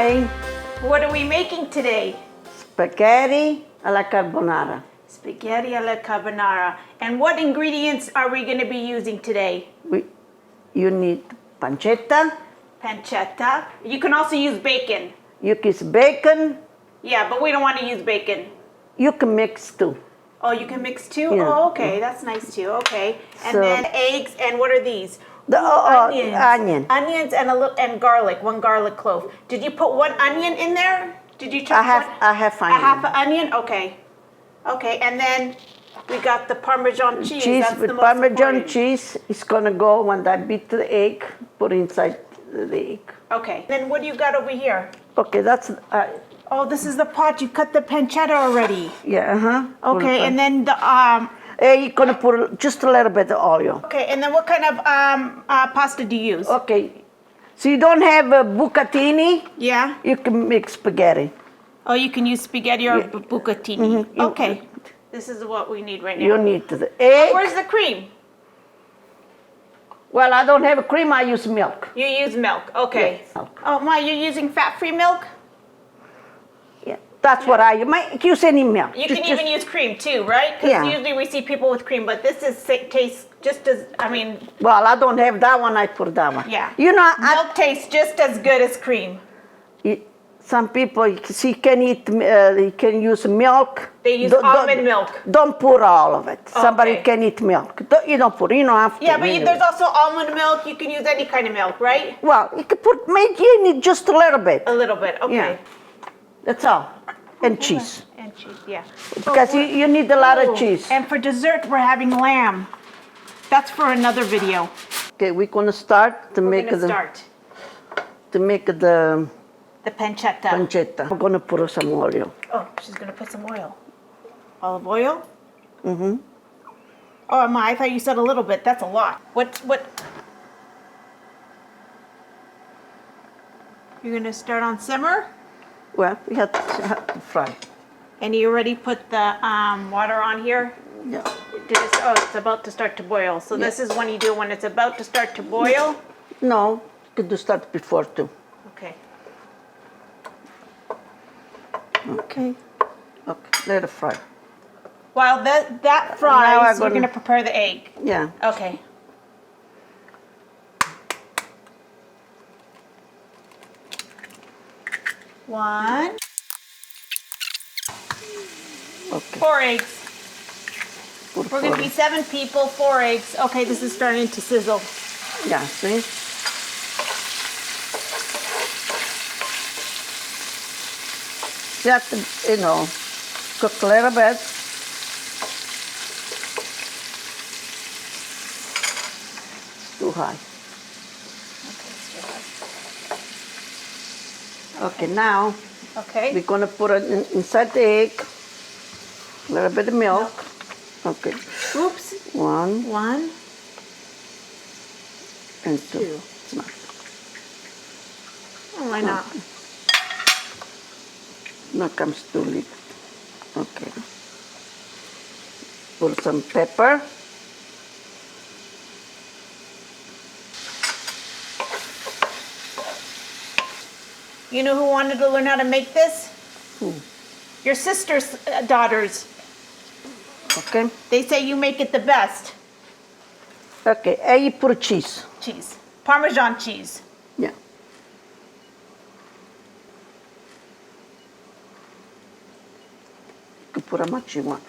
Hi. What are we making today? Spaghetti alla Carbonara. Spaghetti alla Carbonara. And what ingredients are we going to be using today? You need pancetta. Pancetta. You can also use bacon. You can use bacon. Yeah, but we don't want to use bacon. You can mix too. Oh, you can mix too? Yeah. Oh, okay. That's nice too. Okay. And then eggs. And what are these? Onions. Onions and garlic. 1 garlic clove. Did you put 1 onion in there? Did you chop I have onion. A half an onion? Okay. Okay. And then we got the Parmesan cheese. That's with the most Parmesan important. cheese is gonna go when I beat the egg. Put inside the egg. Okay. Then what do you got over here? Okay, that's. Oh, this is the pot. You cut the pancetta already. Yeah. Okay, and then the You're gonna put just a little bit of oil. Okay, and then what kind of pasta do you use? Okay, so you don't have a bucatini? Yeah. You can make spaghetti. Oh, you can use spaghetti or bucatini. Mm-hmm. Okay. This is what we need right now. You need the egg. Where's the cream? Well, I don't have cream. I use milk. You use milk. Okay. Yes, milk. Oh, Ma, you're using fat-free milk? Yeah, that's what I might use any milk. You can even use cream too, right? Because usually we see people with cream, but this tastes just as, Well, I don't have that one. I put that one. Yeah. You know, milk tastes just as good as cream. Some people can eat. They can use milk. They use almond milk. Don't put all of it. Okay. Somebody can eat milk. You don't put. You don't have to. Yeah, but there's also almond milk. You can use any kind of milk, right? Well, you can put. Maybe you need just a little bit. A little bit. Okay. Yeah. That's all. And cheese. And cheese, yeah. Because you need a lot of cheese. And for dessert, we're having lamb. That's for another video. Okay, we're gonna start to make the pancetta. Pancetta. We're gonna put some oil. Oh, she's gonna put some oil. Olive oil? Mm-hmm. Oh, Ma, I thought you said a little bit. That's a lot. What? You're gonna start on simmer? Well, we have to fry. And you already put the water on here? Yeah. It's about to start to boil. So this is when you do when it's about to start to boil? No, you could do start before too. Okay. Okay. Okay, let it fry. While that fries, we're gonna prepare the egg. Yeah. Okay. One. Okay. 4 eggs. We're going to be 7 people, 4 eggs. Okay, this is starting to sizzle. Yeah, see? Just, cook a little bit. It's too high. Okay, now we're going to put it inside the egg. A little bit of milk. Okay. Oops. 1. 1. And 2. Oh, why not? Now comes 2 liters. Okay. Put some pepper. You know who wanted to learn how to make this? Who? Your sister's daughters. Okay. They say you make it the best. Okay, and you put cheese. Cheese. Parmesan cheese. Yeah. You can put how much you want.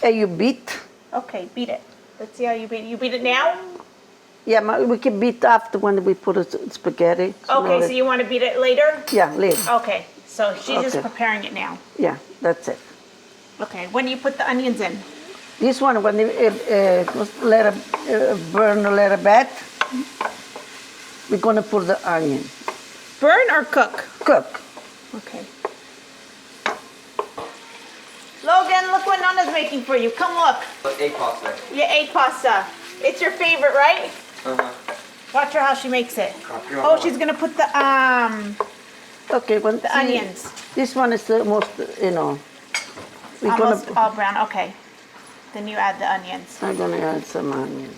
And you beat. Okay, beat it. Let's see how you beat it. You beat it now? Yeah, we can beat after when we put spaghetti. Okay, so you want to beat it later? Yeah, later. Okay, so she's just preparing it now. Yeah, that's it. Okay, when do you put the onions in? This one, when you let it burn a little bit, we're going to put the onion. Burn or cook? Cook. Okay. Logan, look what Nonna's making for you. Come look. Egg pasta. Yeah, egg pasta. It's your favorite, right? Uh-huh. Watch her how she makes it. Oh, she's gonna put the Okay, the onions. This one is the most, we're Almost all brown. Okay. Then you add the onions. I'm gonna add some onion.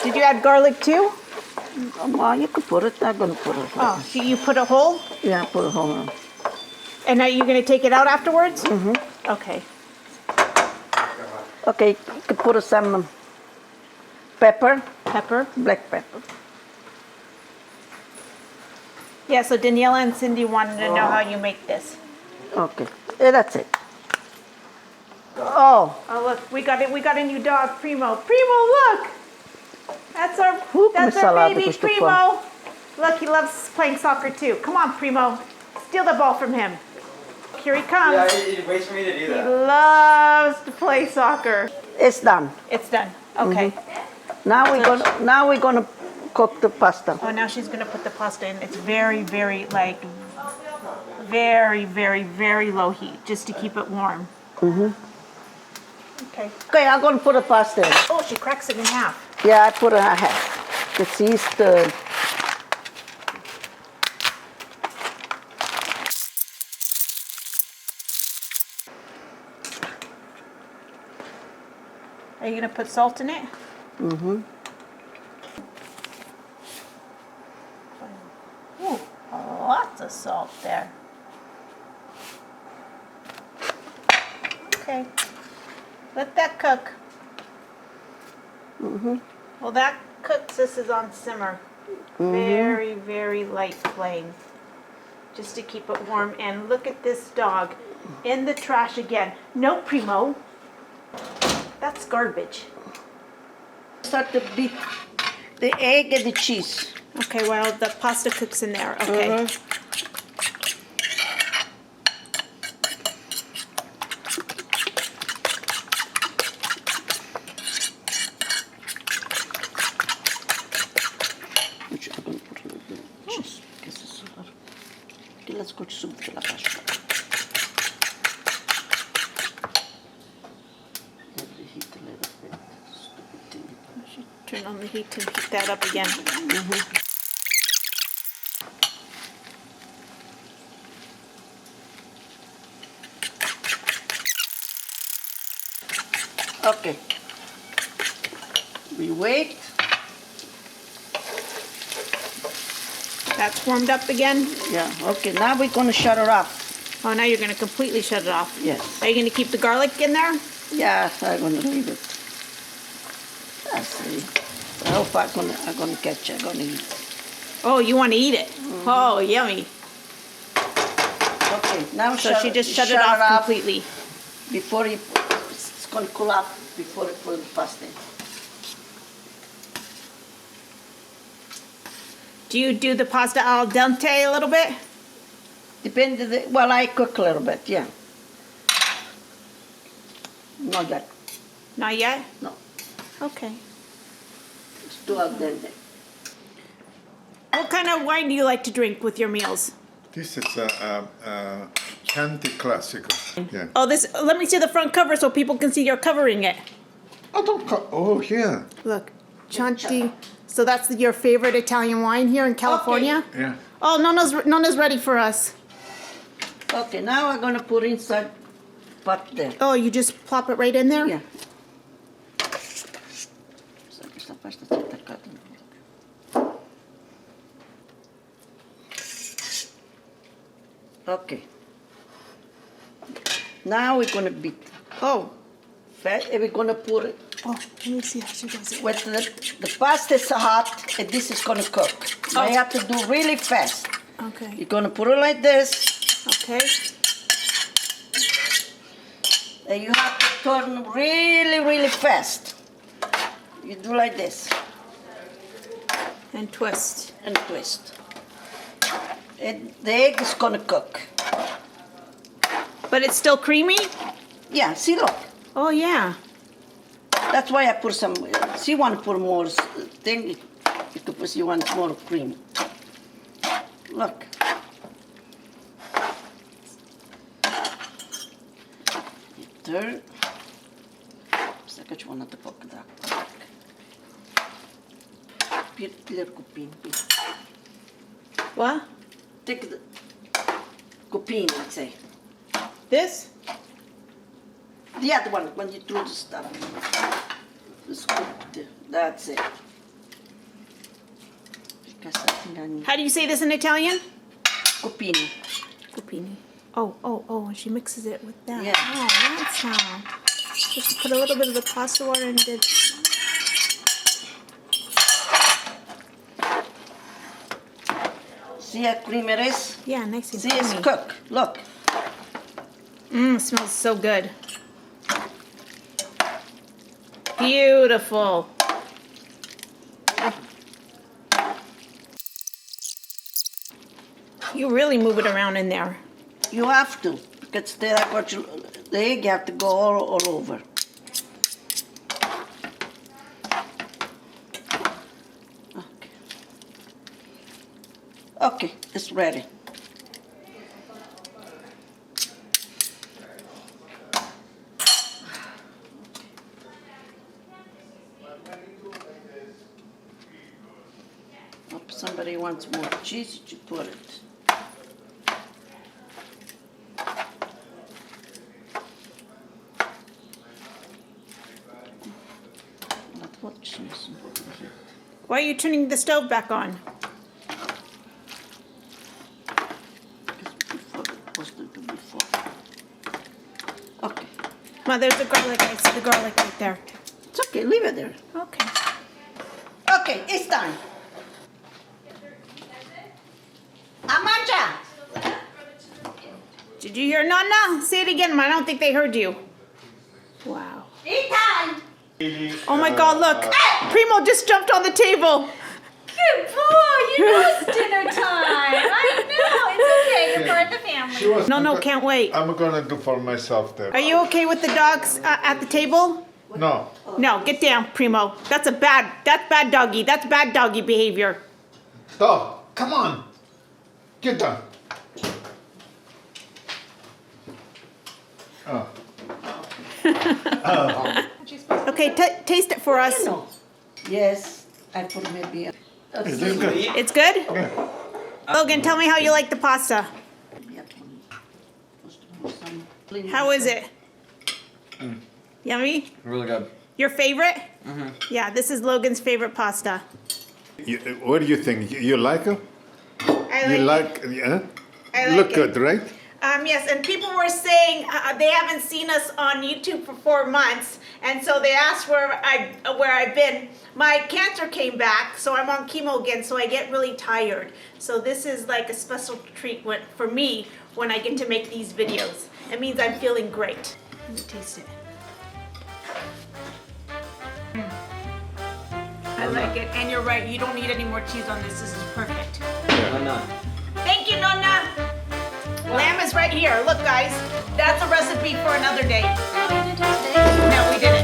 Did you add garlic too? Well, you could put it. I'm gonna put it. Oh, so you put a whole? Yeah, put it on. And are you going to take it out afterwards? Mm-hmm. Okay. Okay, you could put some pepper, Pepper. black pepper. Yeah, so Daniela and Cindy wanted to know how you make this. Okay, yeah, that's it. Oh, Oh, look, we got it. We got a new dog, Primo. Primo, look! That's our salata baby, questo Primo. Look, he loves playing soccer too. Come on, Primo. Steal the ball from him. Here he comes. Yeah, he waits for me to do He that. loves to play soccer. it's done. It's done. Okay. Now we're gonna cook the pasta. Oh, now she's gonna put the pasta in. It's very, very very, very, very low heat, just to keep it warm. Okay. Okay, I'm gonna put the pasta in. Oh, she cracks it in half. Yeah, I put it in half. It's yeast. Are you gonna put salt in it? Mm-hmm. Ooh, lots of salt there. Okay. Let that cook. Well, that cooks. This is on simmer. Very, very light flame. Just to keep it warm. And look at this dog in the trash again. No, Primo. That's garbage. Start to beat the egg and the cheese. Okay, well, the pasta cooks in there. Okay. Let's go subito la pasta. Turn on the heat and heat that up again. Okay. We wait. That's warmed up again. Yeah, okay, now we're gonna shut it off. Oh, now you're going to completely shut it off. Yes. Are you going to keep the garlic in there? Yeah, I'm gonna leave it. I see. I hope I'm gonna catch it, I'm gonna eat. Oh, you want to eat it? Oh, yummy. Okay, now So she just shut it off completely. Before it's gonna cool up before you put the pasta in. Do you do the pasta al dente a little bit? Depends, well, I cook a little bit, yeah. Not yet, Not yet? no. Okay. It's too al dente. What kind of wine do you like to drink with your meals? This is a Chianti Classico. Yeah. Oh, let me see the front cover so people can see you're covering it. Oh, yeah. Look, Chianti. So that's your favorite Italian wine here in California? Yeah. Oh, Nonna's ready for us. Okay, now I'm gonna put inside pot there. Oh, you just plop it right in there? Yeah. So questa pasta si è attaccata. Okay. Now we're gonna beat. Oh. Fat, and we're gonna put it. Oh, let me see how she does it. When the pasta is hot, and this is gonna cook. So you have to do really fast. Okay. You're gonna put it like this, Okay. and you have to turn really, really fast. You do like this And twist. and twist. And the egg is gonna cook. But it's still creamy? Yeah, see, look. Oh, yeah. That's why I put some. She want to put more thing because you want more cream. Look. You turn. Saka ci vuole un po' d'acqua. Più cupino. What? Take the cupino, let's say. This? The other one when you throw the stuff. That's it. Castropignano. How do you say this in Italian? Cupini. Bucatini. Oh, she mixes it with that. Yeah. Oh, that's how. Just put a little bit of the pasta water and did. See how creamy it is? Yeah, nice and See, it's creamy. cooked. Look. Smells so good. Beautiful. You really move it around in there. You have to, because they like what you, the egg you have to go all over. Okay. Okay, it's ready. If somebody wants more cheese, you put it. What cheese? Why are you turning the stove back on? Before it was to do before. Okay, Well, there's the garlic. I see the garlic right there. it's okay. Leave it there. Okay. Okay, it's done. Amanja. Did you hear Nonna? Say it again. I don't think they heard you. Wow. Eat time. Oh my God, look. Primo just jumped on the table. Good boy, you know it's dinner time. I know, it's okay, you're part of the family. No, can't wait. I'm gonna do for myself there. Are you okay with the dogs at the table? No. No, get down, Primo. That's bad doggy. That's bad doggy behavior. Dog, come on. Get down. Oh. Okay, taste it for us. No. Yes, I put maybe. Is this good? It's good? Yeah. Logan, tell me how you like the pasta. How is it? Yummy? Really good. Your favorite? Yeah, this is Logan's favorite pasta. What do you think? You like it? I You like like? Yeah. I like Look it. good, right? Yes, and people were saying they haven't seen us on YouTube for 4 months, and so they asked where I've been. My cancer came back, so I'm on chemo again, so I get really tired. So this is like a special treat for me when I get to make these videos. It means I'm feeling great. Let me taste it. I like it, and you're right. You don't need any more cheese on this. This is perfect. Nonna. Thank you, Nonna. Lamb is right here. Look, guys, that's a recipe for another day. Oh, you didn't taste it. No, we didn't.